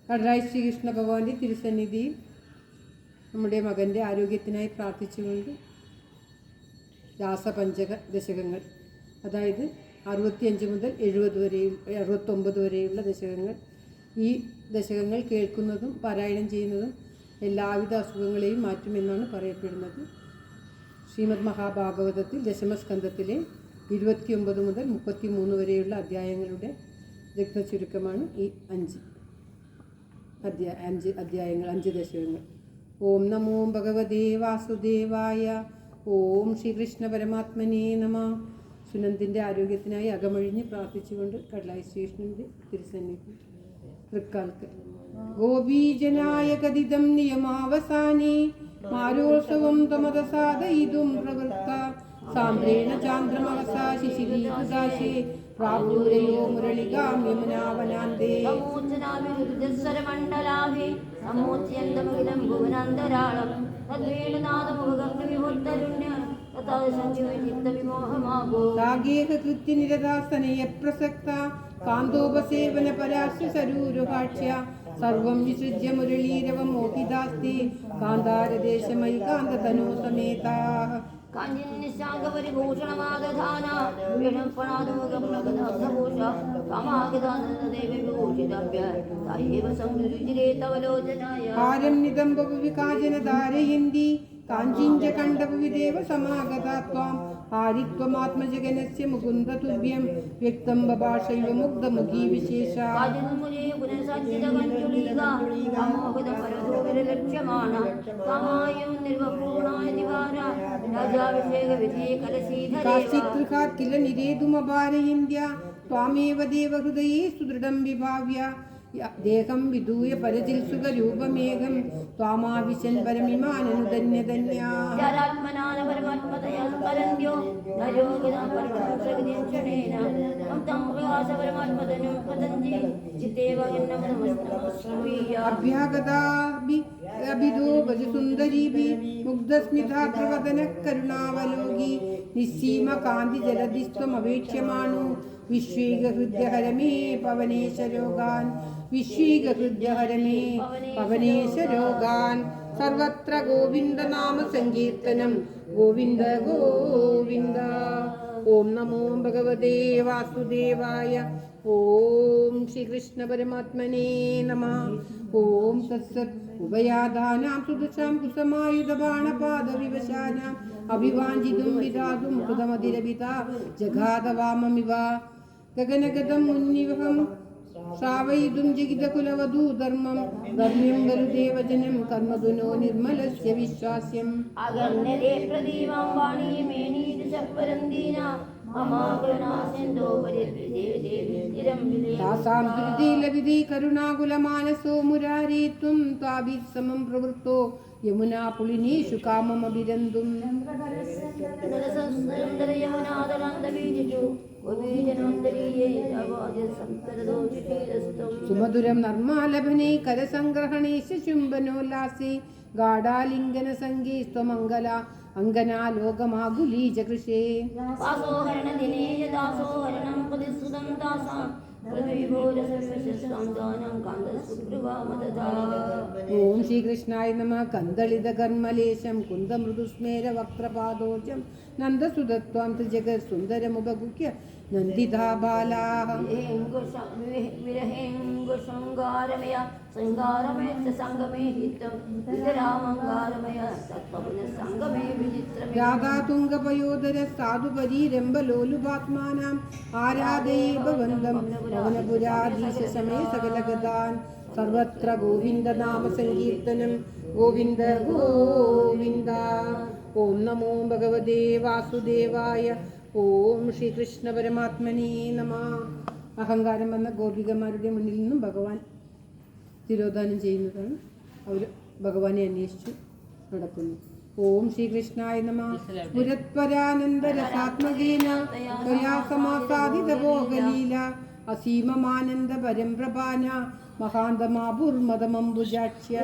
കടലായി ശ്രീകൃഷ്ണ ഭഗവാന്റെ തിരുസന്നിധിയിൽ നമ്മുടെ മകൻ്റെ ആരോഗ്യത്തിനായി പ്രാർത്ഥിച്ചുകൊണ്ട് രാസപഞ്ചക ദശകങ്ങൾ, അതായത് 65 മുതൽ 70 വരെയും 69 വരെയുള്ള ദശകങ്ങൾ. ഈ ദശകങ്ങൾ കേൾക്കുന്നതും പാരായണം ചെയ്യുന്നതും എല്ലാവിധ അസുഖങ്ങളെയും മാറ്റുമെന്നാണ് പറയപ്പെടുന്നത്. ശ്രീമദ് മഹാഭാഗവതത്തിൽ ദശമസ്കന്ധത്തിലെ 29 മുതൽ 33 വരെയുള്ള അധ്യായങ്ങളുടെ രത്നചുരുക്കമാണ് ഈ 5 അധ്യായങ്ങൾ, 5 ദശകങ്ങൾ. ഓം നമോ ഭഗവതേ വാസുദേവായ. ഓം ശ്രീകൃഷ്ണ പരമാത്മനേ നമ. സുനന്ദിൻ്റെ ആരോഗ്യത്തിനായി അകമഴിഞ്ഞ് പ്രാർത്ഥിച്ചുകൊണ്ട് കടലായി ശ്രീകൃഷ്ണൻ്റെ തിരുസന്നിധി തൃക്കാൽക്ക്. ഗോപീജനായ കഥിതം നിയമാവസാനേ മാരോത്സവം തമതസാദയിതും പ്രവൃത്ത സാന്ദ്രേണ ചാന്ദ്രമവസാ ശിശിരീകൃതാശേ പ്രാപൂരയോ മുരളികാം യമുനാവനാന്തേ. സമോച്ചനാവിരുദ്ധസ്വരമണ്ഡലാഭേ സമോച്യന്തമഖിലം ഭുവനാന്തരാളം തദ്വേണുനാദമുഖകർണവിമുദ്ധരുണ്യ തഥാസഞ്ജീവചിത്തവിമോഹമാഭോ. രാഗേഹകൃത്യനിരതാസനയ പ്രസക്ത കാന്തോപസേവന പരാസ്യ സരൂരുഭാക്ഷ്യ സർവം വിസൃജ്യ മുരളീരവമോഹിതാസ്തി കാന്താരദേശമയി കാന്തതനോ സമേതാഃ. കാഞ്ചിനിശാഖപരിഭൂഷണമാദധാന വീണപ്പണാദമുഖം നഗദാബ്ധഭൂഷ കാമാഗതാനന്ദദേവവിഭൂഷിതാഭ്യ തായേവ സംരുചിരേ തവ ലോചനായ. ഹാരം നിതംബവികാജന ധാരയന്തി കാഞ്ചിഞ്ച കണ്ഠവിദേവ സമാഗതാ ത്വാം ഹാരിത്വമാത്മജഗനസ്യ മുകുന്ദ തുഭ്യം വ്യക്തം ബഭാഷൈവ മുഗ്ധമുഖീ വിശേഷ. കാശിതൃഹാത് കില നിരേതുമപാരയന്ത്യ ത്വാമേവ ദേവഹൃദയേ സുദൃഢം വിഭാവ്യ ദേഹം വിദൂയ പരജിൽ സുഖരൂപമേഘം ത്വാമാവിശൻ പരമിമാനനുധന്യധന്യാ. അഭ്യാഗതാഭിധോ ഭജസുന്ദരീഭി മുഗ്ധസ്മിതാഗ്രവദന കരുണാവലോകി നിസ്സീമ കാന്തി ജലധിസ്ത്വമവേക്ഷ്യമാണോ വിശ്വീകഹൃദ്യഹരമേ പവനേശരോഗാൻ. വിശ്വീകഹൃദ്യഹരമേ പവനേശരോഗാൻ. സർവത്ര ഗോവിന്ദ നാമ സങ്കീർത്തനം ഗോവിന്ദ ഗോവിന്ദ. ഓം നമോ ഭഗവതേ വാസുദേവായ. ഓം ശ്രീകൃഷ്ണ പരമാത്മനേ നമഃ. ഓം തത്സത്. ഉഭയാധാനാം സുദശാം കുസമായുധബാണപാദവിവശാനാം അഭിവാഞ്ചിതും വിദാതും കൃതമതിരഭിത ജഗാദവാമമിവ ഗഗനഗതം മുന്നിവഹം ശ്രാവയിതും ജഗിതകുലവധൂധർമ്മം ധർമ്മ്യം ഗരുദേവജനം കർമ്മധുനോ നിർമ്മലസ്യ വിശ്വാസ്യം. താസാം ദുരിതീലവിധി കരുണാകുലമാനസോ മുരാരീ ത്വം ത്വാഭിസമം പ്രവൃത്തോ യമുനാ പുളിനീഷു കാമമഭിരന്തും. സുമധുരം നർമാലഭനേ കരസംഗ്രഹണേശ ചുംബനോല്ലാസേ ഗാഢാലിംഗന സംഗീസ്ത്വമംഗല അങ്കനാലോകമാകുലീജ കൃഷേ. ഓം ശ്രീകൃഷ്ണായ നമഃ. കന്ദളിത കർമ്മലേശം കുന്ദമൃദുസ്മേര വക്രപാദോജം നന്ദസുതത്വാം ത്രിജഗത് സുന്ദരമുപഗുഹ്യ നന്ദിതാ ബാലാഃ. രാധാതുംഗപയോധര സാധുപരീരംബലോലുപാത്മാനാം ആരാധയേ ഭവന്തം പവനപുരാധീശ സമേ സകലഗതാൻ. സർവത്ര ഗോവിന്ദ നാമ സങ്കീർത്തനം ഗോവിന്ദ ഗോവിന്ദ. ഓം നമോ ഭഗവതേ വാസുദേവായ. ഓം ശ്രീകൃഷ്ണ പരമാത്മനേ നമഃ. അഹങ്കാരം വന്ന ഗോപികമാരുടെ മുന്നിൽ നിന്നും ഭഗവാൻ തിരോധാനം ചെയ്യുന്നതാണ്. അവർ ഭഗവാനെ അന്വേഷിച്ചു നടക്കുന്നു. ഓം ശ്രീകൃഷ്ണായ നമഃ. പുരത്പരാനന്ദരസാത്മകേന ത്വയാ സമാസാദിത ഭോഗലീല അസീമമാനന്ദ പരം പ്രഭാന മഹാന്തമാപുർമതമംബുജാക്ഷ്യ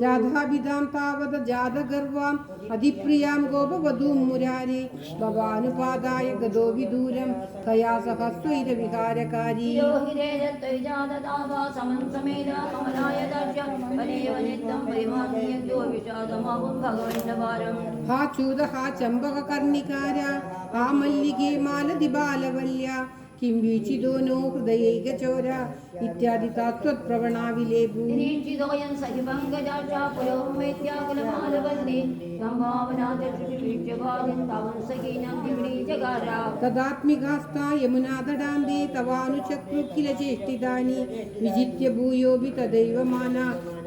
രാധാഭിതാം താവത ജാതഗർവാം അതിപ്രിയാം ഗോപവധൂം മുരാരി ഭവാനുപാദായ ഗതോ വിദൂരം തയാ സഹസ്വൈരവിഹാരകാരി ഹാ ചൂത ഹാ ചമ്പകകർണികാര ഹാ മല്ലികേ മാലതി ബാലവല്യ കിം വീക്ഷിതോ നോ ഹൃദയൈകചോര ഇത്യാദി താത്വത്പ്രവണാവിലേഭൂ തദാത്മികാസ്താ യമുനാതടാന്തേ തവാനുചക്രു കില ചേഷ്ടിതാനി വിജിത്യ ഭൂയോപി തദൈവ മാന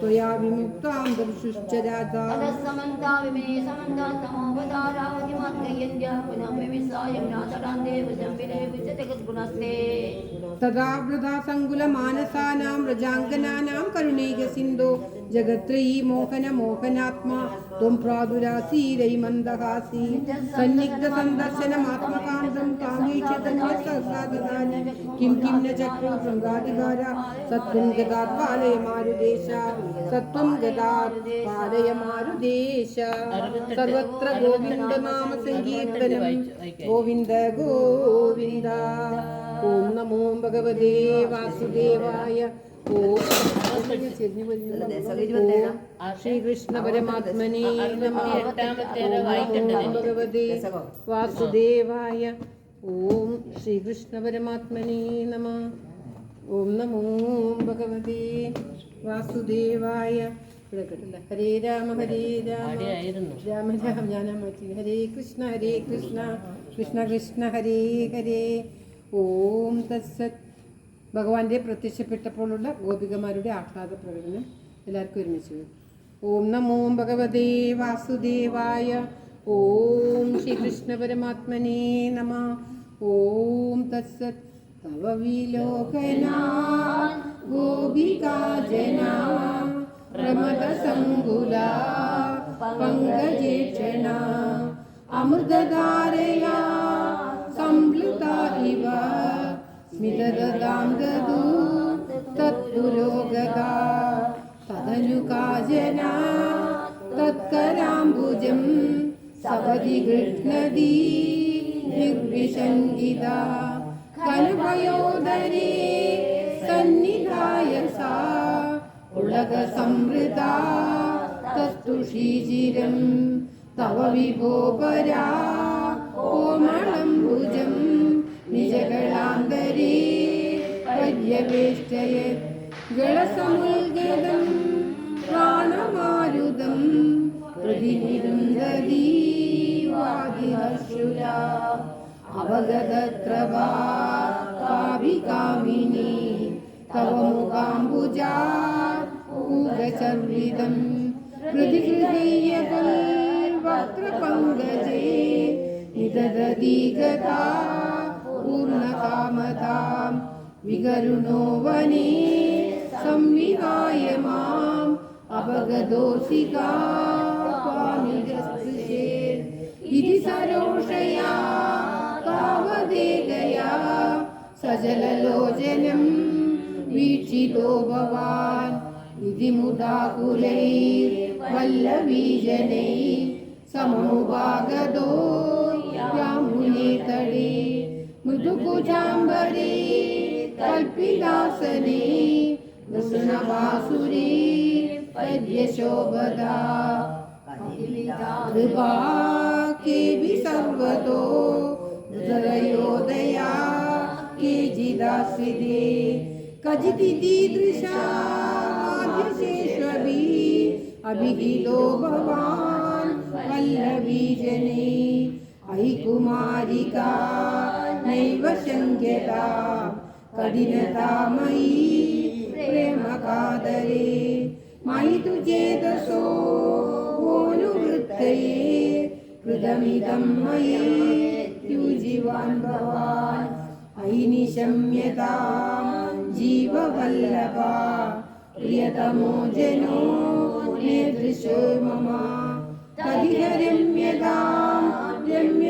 ത്വയാ വിമുക്താം ദർശുശ്ച രാജാ തദാ വൃഥാ സങ്കുലമാനസാനാം വ്രജാംഗനാനാം കരുണൈക സിന്ധോ ജഗത്രയീ മോഹന മോഹനാത്മാ ത്വം പ്രാദുരാസീരൈ മന്ദഹാസി സന്നിഗ്ധ സന്ദർശനമാത്മകാന്തം താമീക്ഷ്യതന്യസഹസാദാനി കിം കിം ന ചക്രോ ശൃംഗാധികാര സത്വം ഗതാത് പാലയ മാരുദേശ സത്വം ഗതാത് പാലയ മാരുദേശ സർവത്ര ഗോവിന്ദ നാമ സങ്കീർത്തനം ഗോവിന്ദ ഗോവിന്ദ ഓം നമോ ഭഗവതേ വാസുദേവായ ഓം ശ്രീകൃഷ്ണ പരമാത്മനേ നമഃ. ഭഗവതേ വാസുദേവായ ഓം ശ്രീകൃഷ്ണ പരമാത്മനേ നമഃ. ഓം നമോ ഭഗവതേ വാസുദേവായ. ഹരേ രാമ രാമ രാമ ഞാനാ മാറ്റി. ഹരേ കൃഷ്ണ കൃഷ്ണ കൃഷ്ണ ഹരേ ഹരേ. ഓം തത്സത്. ഭഗവാന്റെ പ്രത്യക്ഷപ്പെട്ടപ്പോഴുള്ള ഗോപികമാരുടെ ആഹ്ലാദ പ്രകടനം എല്ലാവർക്കും ഒരുമിച്ച്. ഓം നമോ ഭഗവതേ വാസുദേവായ. ഓം ശ്രീകൃഷ്ണ പരമാത്മനേ നമഃ. ഓം തത്സത്. തവ വിലോകനാ ഗോപികാ ജനാ പ്രമദ സങ്കുലാ പങ്കജേക്ഷണ അമൃതധാരയാ സംപ്ലുതാ ഇവ സ്മിതദതാം ദദൂ തത്പുരോഗതാ തദനുകാജനാ തത്കരാംബുജം സപദി ഗൃഹ്ണദീ നിർവിശങ്കിതാ കനഭയോദരേ സന്നിധായ സാ ഉലക സംവൃതാ തസ്തുഷീചിരം തവ വിഭോ പരാ കോമളം ഭുജം നിജകളാന്തരേ പര്യവേഷ്ടയത് ഗളസമുൽഗതം പ്രാണമാരുതം പ്രതിനിരുന്ധതി വാദിഹർഷുരാ അവഗതത്രവാ കാവികാമിനി തവ മുഖാംബുജാ ൂഗചർവിതം പ്രതിഹൃദയകൽ വക്രപങ്കജേ നിദദീഗതാ പൂർണ്ണകാമതാം വികരുണോ വനേ സംവിഹായ മാം അപഗതോസികാ സ്വാമിഗസ്പൃശേ ഇതി സരോഷയാ താവദേഗയാ സജലലോചനം വീക്ഷിതോ ഭവാൻ ഇതി മുദാകുലൈർവല്ലവീജനൈ സമമുപാഗതോ യാമുനേ തടേ മൃദുകുജാംബരേ കൽപ്പിതാസനേ വൃഷണവാസുരേ പര്യശോഭദാ കൃപാ കേവി സർവതോ ഹൃദയോദയാ കേചിദാസ്വിദേ കജിതിദീദൃശാദ്യശേഷ്വഭി അഭിഗീതോ ഭവാൻ വല്ലഭീജനേ ഐ കുമാരികാ നൈവ ശങ്ക്യതാ കഠിനതാമയീ പ്രേമകാദരേ മയി തു ചേതസോ മോനുവൃത്തയേ കൃതമിദം മയീ യുജിവാൻ ഭവാൻ ഐ നിശമ്യതാം ജീവവല്ലഭാ പ്രിയതമോ ജനോ നേദൃശോ മമ തദിഹ രമ്യതാം രമ്യ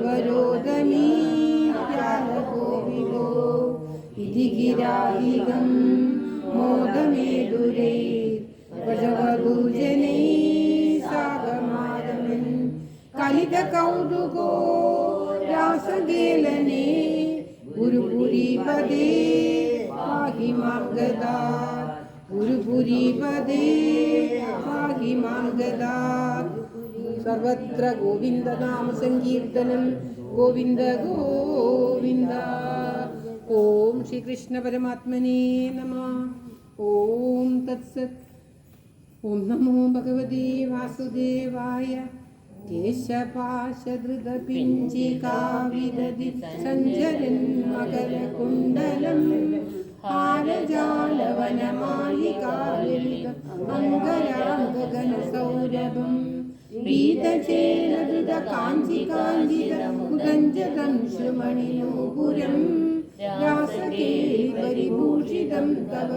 सर्वरोदमीत्यालको विभो इति गिराहिगं मोदमेदुरे व्रजवधूजने सागमारमन् कलितकौतुको रासगेलने गुरुपुरीपदे पाहि मार्गदा गुरुपुरीपदे पाहि मार्गदा सर्वत्र गोविन्दनाम संकीर्तनं गोविन्द गोविन्द ओम श्री कृष्ण परमात्मने नमः ओम तत्सत् ओम नमो भगवते वासुदेवाय केशपाशधृतपिञ्जिका विदधि सञ्चरन् मकरकुण्डलं हारजालवनमालिकाललितम् अङ्गरागगनसौरभम् पीतचेलदृतकाञ्चिकाञ्चितमुदञ्जतंशुमणिनूपुरं रासकेलिपरिभूषितं तव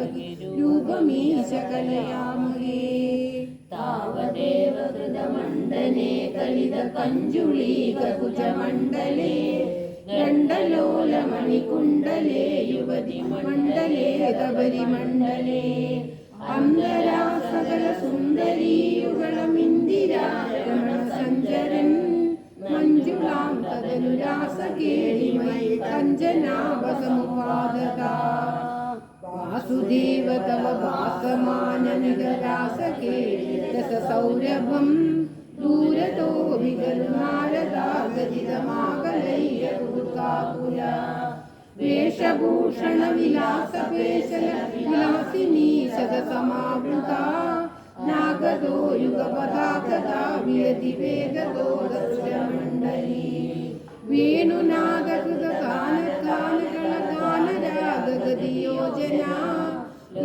रूपमीश कलयामहे तावदेव कृतमण्डने कलितकञ्जुलीककुचमण्डले गण्डलोलमणिकुण्डले युवतिमण्डले तबरिमण्डले अन्दरा सकलसुन्दरीयुगलमिन्दिरा रमणसञ्चरन् मञ्जुलां तदनुरासकेलिमयि कञ्चनाभसमुपादता वासुदेव तव भासमाननिदरासकेलितसौरभं दूरतो विगरुनारदागदितमागलय्य कुरुकाकुला वेशभूषणविलासपेशलविलासिनी सदसमावृता नागदो युगपदाकदा वियतिवेगतो दक्षमण्डली वेणुनादकृतगानगानगणगानरागगतियोजना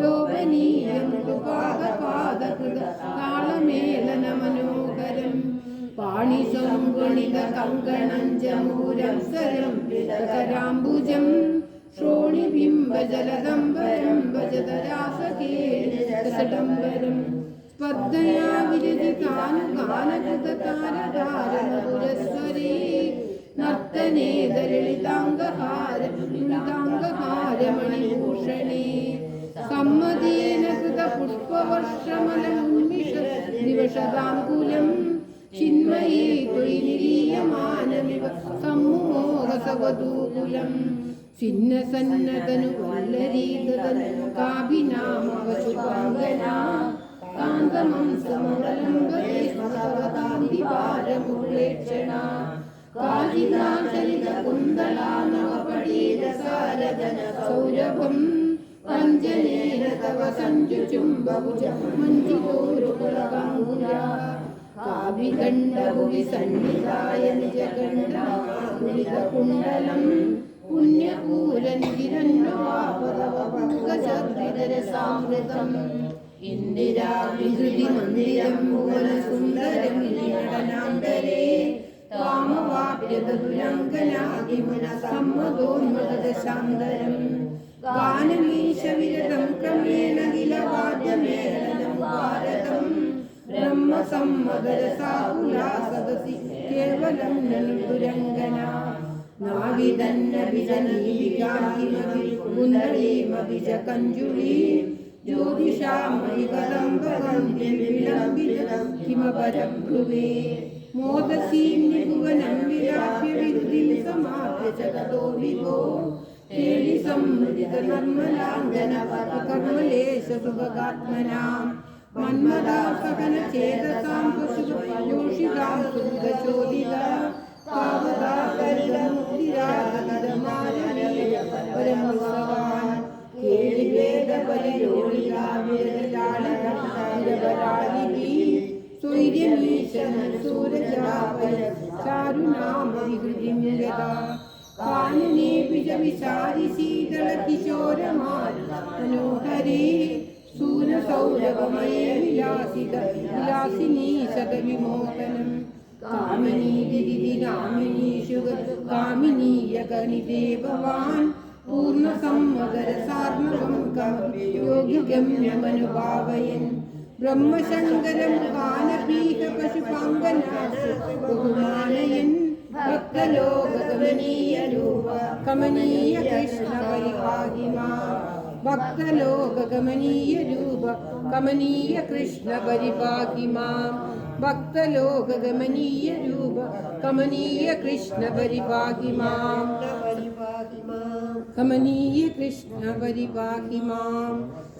लोभनीयमृदुपादपादकृततालमेलनमनोहरं पाणिसंगणितकङ्कणं जम्बूरं सरं वितकराम्बुजं श्रोणिबिम्बजलदम्बरं भजतरासकेलितसडम्बरं स्पर्धया विरचितानुगानकृततारतारमधुरस्वरे नर्तने दलिताङ्गहारमणिभूषणे सम्मदेन कृतपुष्पवर्षमलमुन्मिष दिवशदाङ्कुलं चिन्मये त्वयि निरीयमानमिव सम्मुमोहसवधूकुलं छिन्नसन्नतनुवल्लरीतनु काभिनामवशुपाङ्गना कान्तमं समवलम्बते स्मरवतान्दिवारमुक्लेक्षणा कालिदाचलितकुन्दला नवपटीरसारदन सौरभं पञ्जनेन तव सञ्जुचुम्बभुज मञ्जितोरुकुलगाङ्गुला काभिगण्डभुवि सन्निधाय निजगण्डकुण्डलं पुण्यपूरनिधिरन्वापदवपूगचद्विदरसामृतम् इन्दिराभिहृतिमन्दिरं भुवनसुन्दरं निनटनान्तरे कामवाप्यतदुरङ्गनादिमुनसम्मदोन्मदशान्तरं गानमीशविरतं क्रमेण किलवाद्यमेलनमुपारतं ब्रह्मसम्मदरसाकुला सदसि केवलं ननुतुरङ्गना नाविदन्नभिजनीविकाकिमपि कुन्दलीमपि च कञ्जुली ज्योतिषामयि कदम्बकं विलम्बितं किमपरब्रुवे मोदसीं निभुवनं विलाप्य विरुधिं समाप्य च ततो विभो केलिसम्मृदितनर्मलाङ्गनकर्मलेशसुभगात्मनां मन्मदासकनचेतसां पशुयोषितां सुदचोदिता तावदा परिदमुक्तिरागदमाननीय परमुत्सवान् केलिवेदपरियोडिताविरजालिनी स्वैर्यमीशनसूरजापय चारुनामविहृतिं यदा काननेऽपि च विशारिशीतलकिशोरमानोहरे सूरसौरभमये विलासिनी शतविमोहनं कामिनी नामिनीषु कामिनी यगनिते भवान् पूर्णसम्मदरसार्णवं कमपि योगिगम्यमनुभावयन् ब्रह्मशङ्करमुखानपीह पशुपाङ्गनासु बहुमानयन् ഭക്തലോകകമനീയ രൂപ കമനീയ കൃഷ്ണ പരിപാഹി മാം ഭക്തലോകകമനീയ രൂപ കമനീയ കൃഷ്ണ പരിപാഹി മാം ഭക്തലോകകമനീയ രൂപ കമനീയ കൃഷ്ണ പരിപാഹി മാം കമനീയ കൃഷ്ണ പരിപാഹി മാം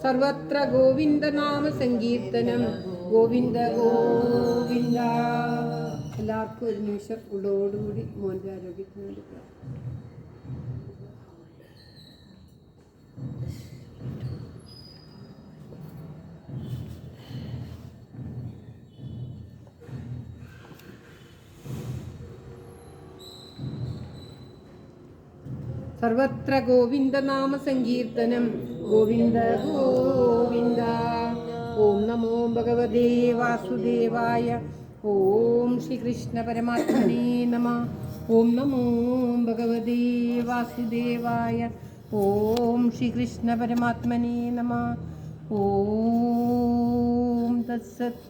സർവത്ര ഗോവിന്ദ നാമ സങ്കീർത്തനം ഗോവിന്ദ ഗോവിന്ദ. എല്ലാവർക്കും ഒരു നിമിഷം ഉള്ളോടുകൂടി മോൻ്റെ ആരോഗ്യത്തിന് വേണ്ടി സർവത്ര ഗോവിന്ദ നാമ സങ്കീർത്തനം ഗോവിന്ദ ഗോവിന്ദ. ഓം നമോ ഭഗവതേ വാസുദേവായ. ഓം ശ്രീകൃഷ്ണ പരമാത്മനേ നമഃ. ഓം നമോ ഭഗവതേ വാസുദേവായ. ഓം ശ്രീകൃഷ്ണ പരമാത്മനേ നമഃ. ഓം തത്സത്.